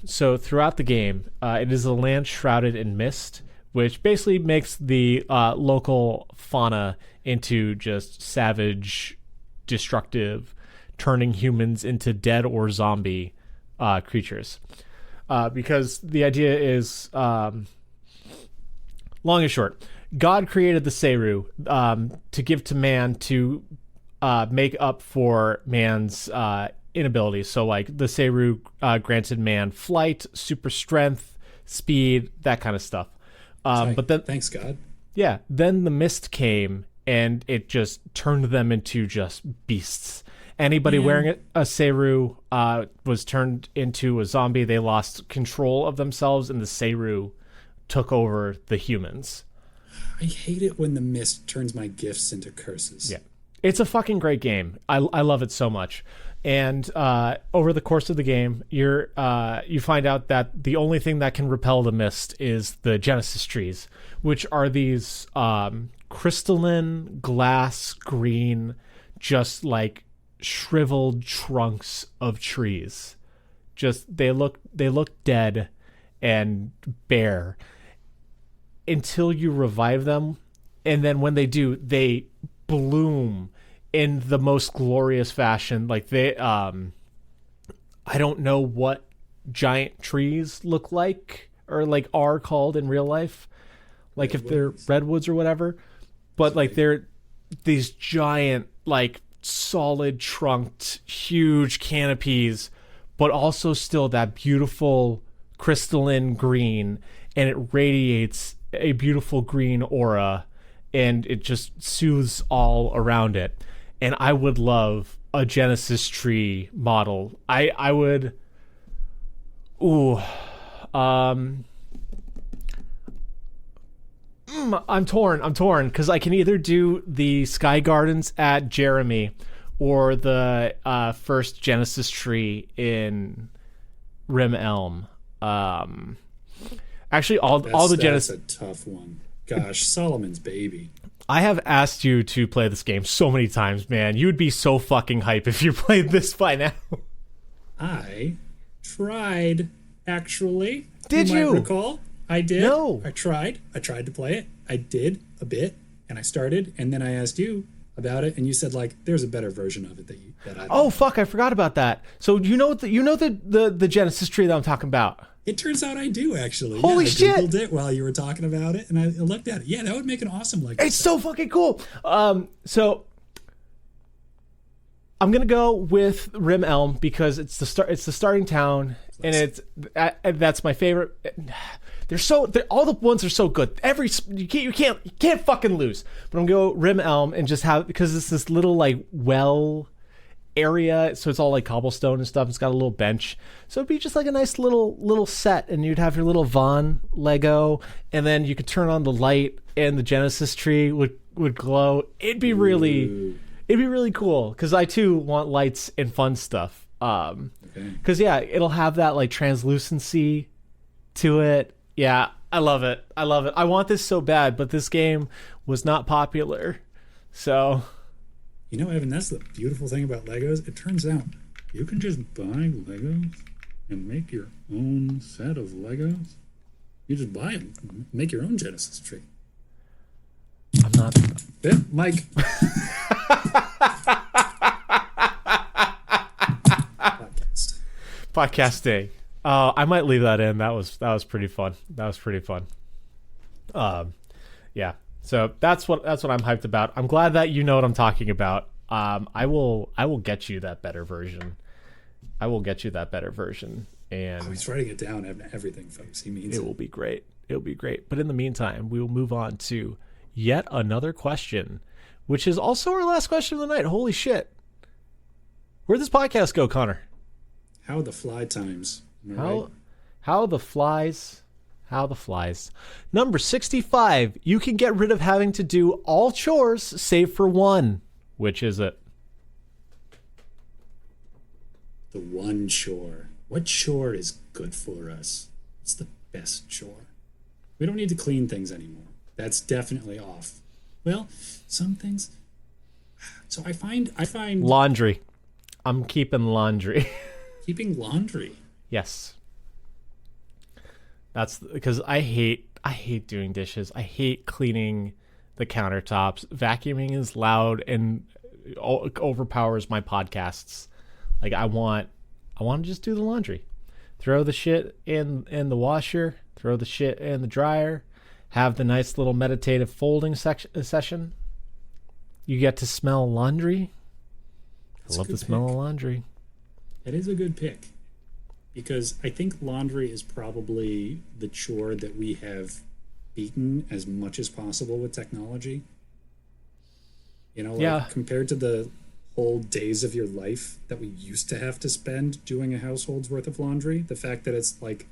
So throughout the game, it is a land shrouded in mist, which basically makes the local fauna into just savage, destructive, turning humans into dead or zombie creatures. Because the idea is, long and short, God created the Seru to give to man to make up for man's inabilities. So, like, the Seru granted man flight, super strength, speed, that kind of stuff. But then, thanks, God. Yeah. Then the mist came, and it just turned them into just beasts. Anybody wearing a Seru was turned into a zombie. They lost control of themselves, and the Seru took over the humans. I hate it when the mist turns my gifts into curses. Yeah. It's a fucking great game. I love it so much. And over the course of the game, you find out that the only thing that can repel the mist is the Genesis trees, which are these crystalline, glass green, just like shriveled trunks of trees. Just they look dead and bare until you revive them, and then when they do, they bloom in the most glorious fashion. Like they I don't know what giant trees look like or like are called in real life, like redwoods. If they're redwoods or whatever, but like they're these giant, like solid trunked, huge canopies, but also still that beautiful crystalline green, and it radiates a beautiful green aura, and it just soothes all around it. And I would love a Genesis tree model. I would. Ooh. I'm torn because I can either do the Sky Gardens at Jeremy or the first Genesis tree in Rim Elm. Actually, all the Genesis. That's a tough one. Gosh, Solomon's baby. I have asked you to play this game so many times, man. You would be so fucking hype if you played this by now. I tried, actually. Did you? Might recall? I did. No. I tried to play it. I did a bit, and I started, and then I asked you about it, and you said, like, there's a better version of it that I. Oh fuck! I forgot about that. So you know the Genesis tree that I'm talking about. It turns out I do, actually. Holy shit! I Googled it while you were talking about it, and I looked at it. Yeah, that would make an awesome Lego. It's so fucking cool. So I'm gonna go with Rim Elm because it's the starting town, and that's my favorite. All the ones are so good. You can't fucking lose. But I'm gonna go Rim Elm and just have, because it's this little like well area, so it's all like cobblestone and stuff. It's got a little bench, so it'd be just like a nice little set, and you'd have your little Vaughn Lego, and then you could turn on the light, and the Genesis tree would glow. It'd be really cool because I too want lights and fun stuff. Because it'll have that like translucency to it. Yeah, I love it. I want this so bad, but this game was not popular, so. You know, Evan, that's the beautiful thing about Legos. It turns out you can just buy Legos and make your own set of Legos. You just buy them and make your own Genesis tree. I'm not. Yeah, Mike. Podcasting. I might leave that in. That was pretty fun. Yeah. So that's what I'm hyped about. I'm glad that you know what I'm talking about. I will get you that better version. And he's writing it down and everything, folks. He means it will be great. But in the meantime, we will move on to yet another question, which is also our last question of the night. Holy shit. Where'd this podcast go, Connor? How the fly times. How the flies. Number 65. You can get rid of having to do all chores save for one. Which is it? The one chore. What chore is good for us? What's the best chore? We don't need to clean things anymore. That's definitely off. Well, some things. So I find laundry. I'm keeping laundry. Keeping laundry. Yes. That's because I hate doing dishes. I hate cleaning the countertops. Vacuuming is loud and overpowers my podcasts. Like I want to just do the laundry. Throw the shit in the washer, throw the shit in the dryer, have the nice little meditative folding session. You get to smell laundry. I love the smell of laundry. It is a good pick. Because I think laundry is probably the chore that we have beaten as much as possible with technology. You know, like compared to the whole days of your life that we used to have to spend doing a household's worth of laundry, the fact that it's like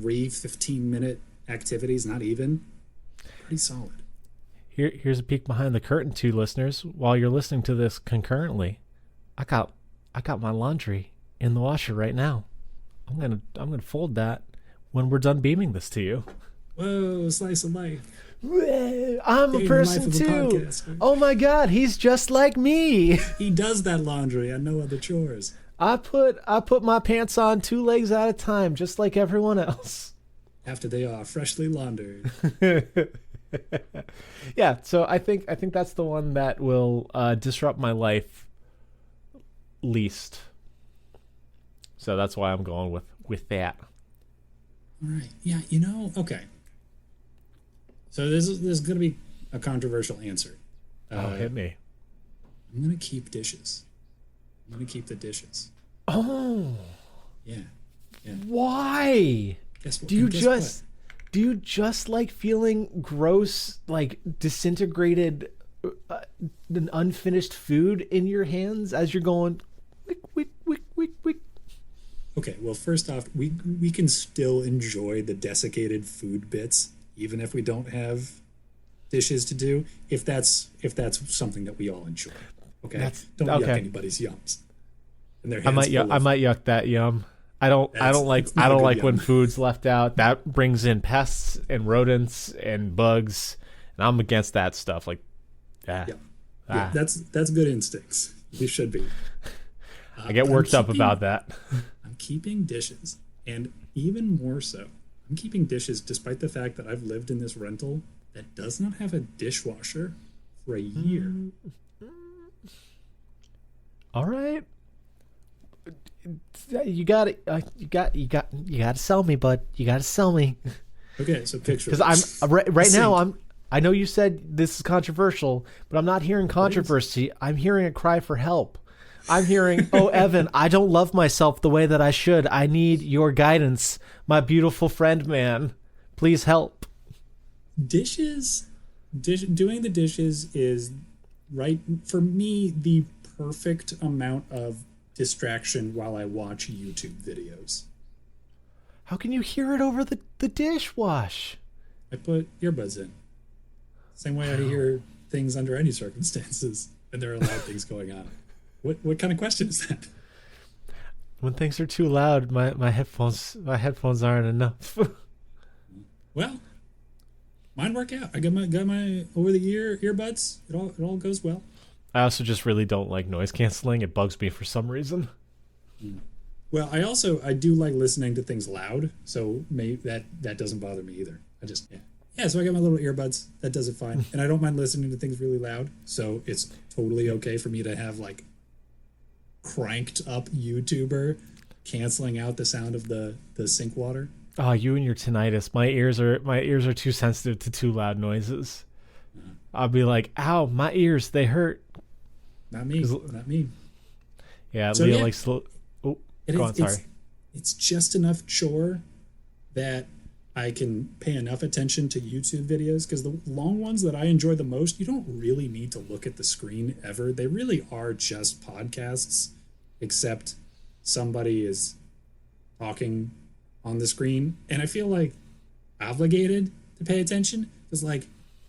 3 15-minute activities, not even, pretty solid. Here's a peek behind the curtain, too, listeners. While you're listening to this concurrently, I got my laundry in the washer right now. I'm gonna fold that when we're done beaming this to you. Whoa, slice of life. I'm a person too. Oh my god, he's just like me. He does that laundry and no other chores. I put my pants on 2 legs at a time, just like everyone else. After they are freshly laundered. Yeah, so I think that's the one that will disrupt my life least. So that's why I'm going with that. All right. Yeah, okay. So this is going to be a controversial answer. Hit me. I'm gonna keep dishes. I'm gonna keep the dishes. Oh. Yeah. Why? Guess what? Do you and guess just what? do you just like feeling gross, like disintegrated, an unfinished food in your hands as you're going wick wick wick wick wick? Okay, well, first off, we can still enjoy the desiccated food bits even if we don't have dishes to do. If that's something that we all enjoy. Okay, don't yuck anybody's yums. And their hands I might yuck that yum. I don't like when food's left out. That brings in pests and rodents and bugs, and I'm against that stuff. Like, yeah, that's good instincts. You should be. I get worked up about that. I'm keeping dishes, and even more so, I'm keeping dishes despite the fact that I've lived in this rental that does not have a dishwasher for a year. All right. You got to sell me, bud. You got to sell me. Okay, so picture. Because I'm right now. I know you said this is controversial, but I'm not hearing controversy. I'm hearing a cry for help. I'm hearing, oh, Evan, I don't love myself the way that I should. I need your guidance, my beautiful friend, man. Please help. Doing the dishes is, right, for me, the perfect amount of distraction while I watch YouTube videos. How can you hear it over the dish wash? I put earbuds in. Same way I hear things under any circumstances, and there are loud things going on. What kind of question is that? When things are too loud, my headphones aren't enough. Well, mine work out. I got my over the ear earbuds. It all goes well. I also just really don't like noise canceling. It bugs me for some reason. Well, I do like listening to things loud, so maybe that doesn't bother me either. So I got my little earbuds. That does it fine. And I don't mind listening to things really loud, so it's totally okay for me to have like cranked up YouTuber canceling out the sound of the sink water. Oh, you and your tinnitus. My ears are too sensitive to too loud noises. I'll be like, ow, my ears, they hurt. Not me. Yeah, so Leah likes to... Oh, go on, sorry. It's just enough chore that I can pay enough attention to YouTube videos, because the long ones that I enjoy the most, you don't really need to look at the screen ever. They really are just podcasts, except somebody is talking on the screen. And I feel like obligated to pay attention, because like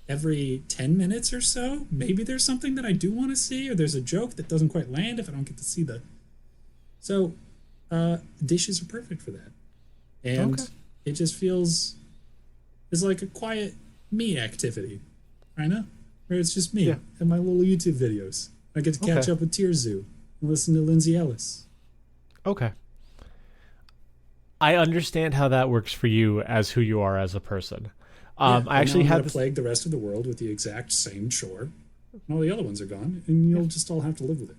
every 10 minutes or so, maybe there's something that I do want to see, or there's a joke that doesn't quite land if I don't get to see the... So dishes are perfect for that. And it just feels... It's like a quiet me activity. I know. Where it's just me and my little YouTube videos. I get to catch up with Tier Zoo and listen to Lindsay Ellis. Okay. I understand how that works for you as who you are as a person. I actually had to plague the rest of the world with the exact same chore, and all the other ones are gone, and you'll just all have to live with it.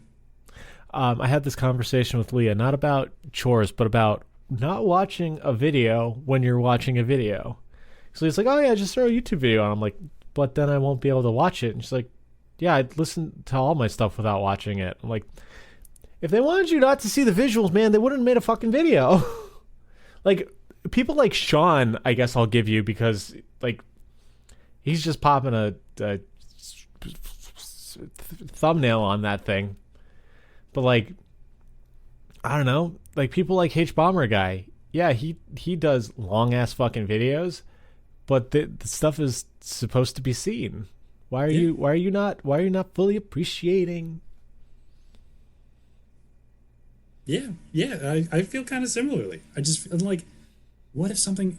I had this conversation with Leah, not about chores, but about not watching a video when you're watching a video. So he's like, "Oh yeah, just throw a YouTube video on." I'm like, "But then I won't be able to watch it." And she's like, "Yeah, I'd listen to all my stuff without watching it." I'm like, if they wanted you not to see the visuals, man, they wouldn't have made a fucking video. Like, people like Sean, I guess I'll give you, because like he's just popping a thumbnail on that thing. But like, I don't know, like people like H Bomber guy, yeah, he does long ass fucking videos, but the stuff is supposed to be seen. Why are you not fully appreciating? I feel kind of similarly. I just feel like, what if something...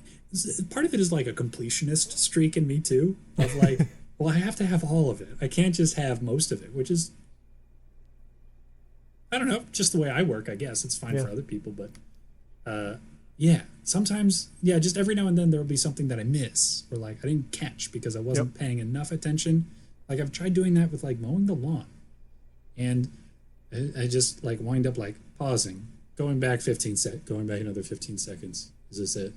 Part of it is like a completionist streak in me too, of like, well, I have to have all of it. I can't just have most of it, which is, I don't know, just the way I work, I guess. It's fine for other people, but sometimes, just every now and then there'll be something that I miss, or like I didn't catch because I wasn't paying enough attention. Like I've tried doing that with like mowing the lawn, and I just like wind up like pausing, going back another 15 seconds. Is this it?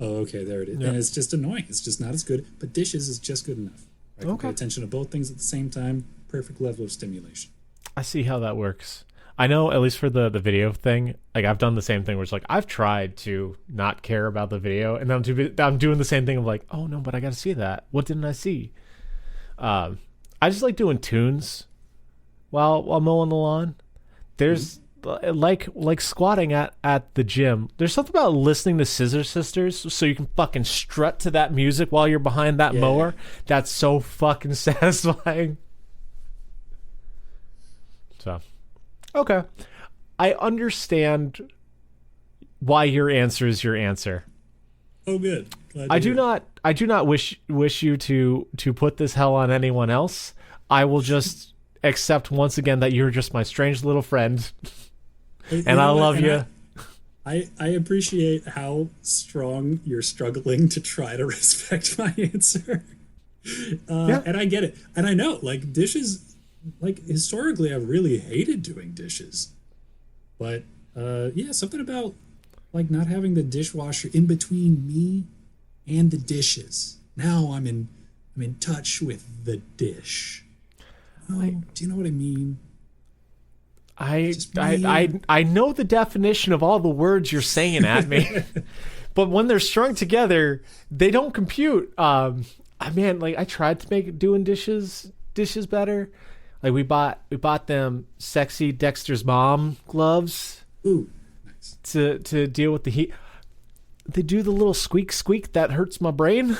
Oh, okay, there it is. And it's just annoying. It's just not as good. But dishes is just good enough. I can pay attention to both things at the same time. Perfect level of stimulation. I see how that works. I know, at least for the video thing, like I've done the same thing where it's like I've tried to not care about the video, and I'm doing the same thing of like, oh no, but I got to see that. What didn't I see? I just like doing tunes while mowing the lawn. There's like squatting at the gym. There's something about listening to Scissor Sisters so you can fucking strut to that music while you're behind that mower. That's so fucking satisfying. So, okay. I understand why your answer is your answer. Oh, good. I do not wish you to put this hell on anyone else. I will just accept once again that you're just my strange little friend. And I love you. I appreciate how strong you're struggling to try to respect my answer. And I get it. And I know, like, dishes, like, historically, I've really hated doing dishes. But, something about, like, not having the dishwasher in between me and the dishes. Now I'm in touch with the dish. Oh, do you know what I mean? I know the definition of all the words you're saying at me, but when they're strung together, they don't compute. I tried to make doing dishes better. Like we bought them sexy Dexter's Mom gloves. Ooh, nice. To deal with the heat. They do the little squeak that hurts my brain.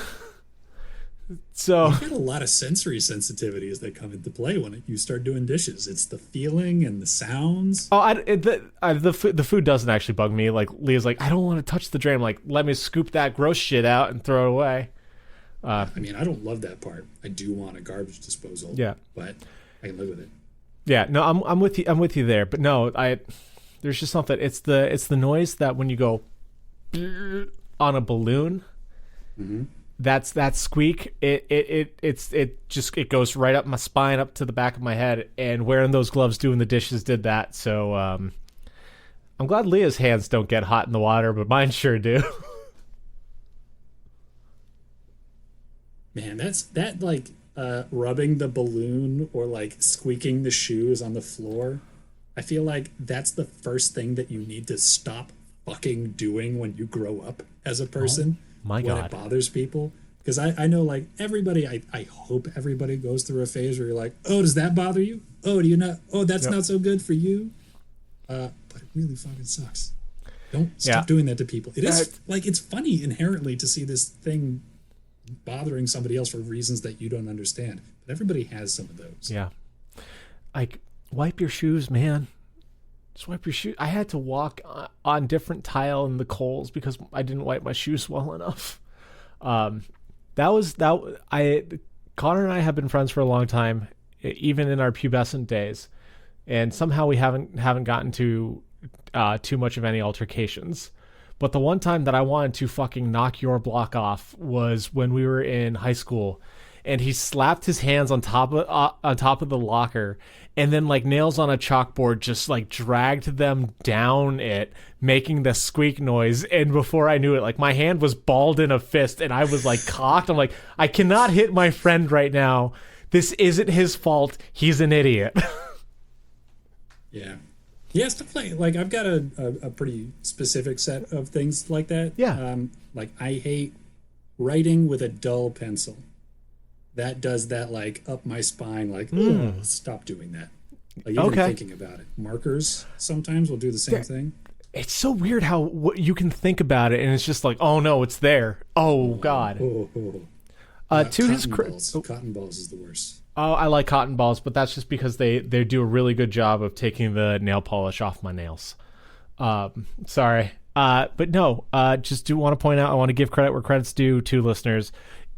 So you've got a lot of sensory sensitivities that come into play when you start doing dishes. It's the feeling and the sounds. Oh, the food doesn't actually bug me. Like Leah's like, I don't want to touch the drain. I'm like, let me scoop that gross shit out and throw it away. I don't love that part. I do want a garbage disposal. Yeah, but I can live with it. Yeah, no, I'm with you. I'm with you there. But no, there's just something. It's the noise that when you go on a balloon. Mm-hmm. That's that squeak. It goes right up my spine, up to the back of my head. And wearing those gloves, doing the dishes, did that. So I'm glad Leah's hands don't get hot in the water, but mine sure do. Man, that like rubbing the balloon or like squeaking the shoes on the floor. I feel like that's the first thing that you need to stop fucking doing when you grow up as a person. My God. When it bothers people. Because I know, like, everybody, I hope everybody goes through a phase where you're like, oh, does that bother you? Oh, do you not? Oh, that's not so good for you. But it really fucking sucks. Don't stop doing that to people. It is, like, it's funny inherently to see this thing bothering somebody else for reasons that you don't understand. But everybody has some of those. Yeah. Like, wipe your shoes, man. Just wipe your shoes. I had to walk on different tile in the coals because I didn't wipe my shoes well enough. Connor and I have been friends for a long time, even in our pubescent days, and somehow we haven't gotten to too much of any altercations. But the one time that I wanted to fucking knock your block off was when we were in high school, and he slapped his hands on top of the locker, and then like nails on a chalkboard just like dragged them down it, making the squeak noise. And before I knew it, like my hand was balled in a fist and I was like cocked. I'm like, I cannot hit my friend right now. This isn't his fault. He's an idiot. Yeah. Yeah, stuff like I've got a pretty specific set of things like that. Yeah. Like I hate writing with a dull pencil. That does that like up my spine, like, stop doing that. Like even thinking about it. Markers sometimes will do the same thing. It's so weird how you can think about it and it's just like, oh no, it's there. Oh God. Cotton balls is the worst. Oh, I like cotton balls, but that's just because they do a really good job of taking the nail polish off my nails. Sorry. But no, just do want to point out, I want to give credit where credit's due to listeners.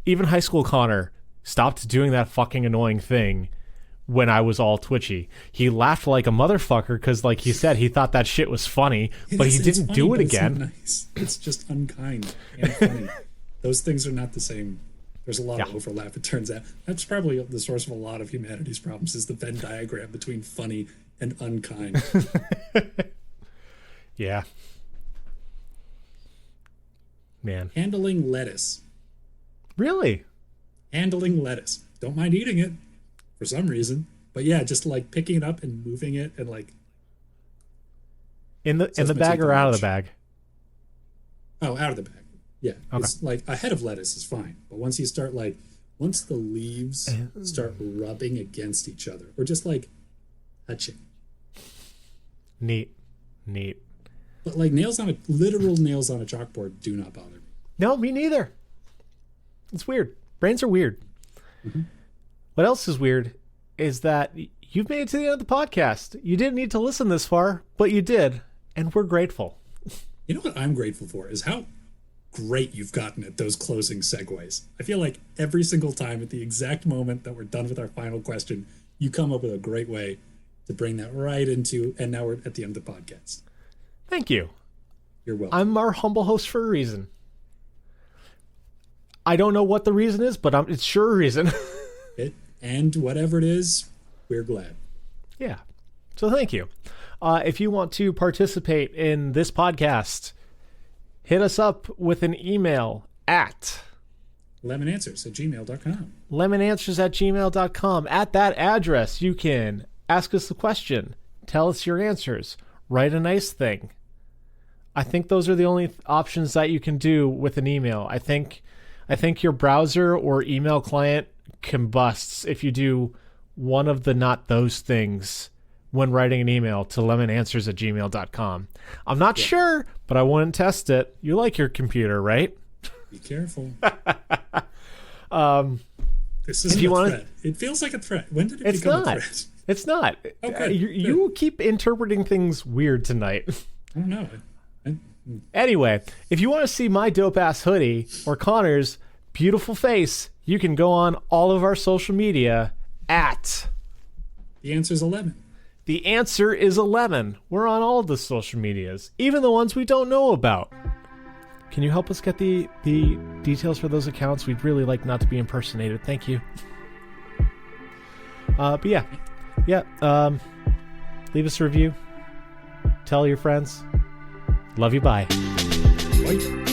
Even high school Connor stopped doing that fucking annoying thing when I was all twitchy. He laughed like a motherfucker because, like he said, he thought that shit was funny, but he didn't do it again. It's just unkind and funny. Those things are not the same. There's a lot of overlap, it turns out. That's probably the source of a lot of humanity's problems, is the Venn diagram between funny and unkind. Yeah. Man. Handling lettuce. Really? Handling lettuce. Don't mind eating it for some reason. But yeah, just like picking it up and moving it and like in the bag or out of the bag? Oh, out of the bag. Yeah. Okay. It's like a head of lettuce is fine. But once the leaves start rubbing against each other or just like touching. Neat. But like literal nails on a chalkboard do not bother me. No, me neither. It's weird. Brains are weird. Mm-hmm. What else is weird is that you've made it to the end of the podcast. You didn't need to listen this far, but you did, and we're grateful. You know what I'm grateful for is how great you've gotten at those closing segues. I feel like every single time at the exact moment that we're done with our final question, you come up with a great way to bring that right into, and now we're at the end of the podcast. Thank you. You're welcome. I'm our humble host for a reason. I don't know what the reason is, but it's sure a reason. And whatever it is, we're glad. Yeah. So thank you. If you want to participate in this podcast, hit us up with an email at lemonanswers@gmail.com. lemonanswers@gmail.com. At that address, you can ask us the question, tell us your answers, write a nice thing. I think those are the only options that you can do with an email. I think your browser or email client combusts if you do one of the not those things when writing an email to lemonanswers@gmail.com. I'm not sure, but I wouldn't test it. You like your computer, right? Be careful. This isn't a threat. It feels like a threat. When did it become a threat? It's not. Okay. You keep interpreting things weird tonight. I don't know. Anyway, if you want to see my dope-ass hoodie or Connor's beautiful face, you can go on all of our social media at... The answer's 11. The answer is 11. We're on all of the social medias, even the ones we don't know about. Can you help us get the details for those accounts? We'd really like not to be impersonated. Thank you. But yeah. Leave us a review. Tell your friends. Love you. Bye. Bye.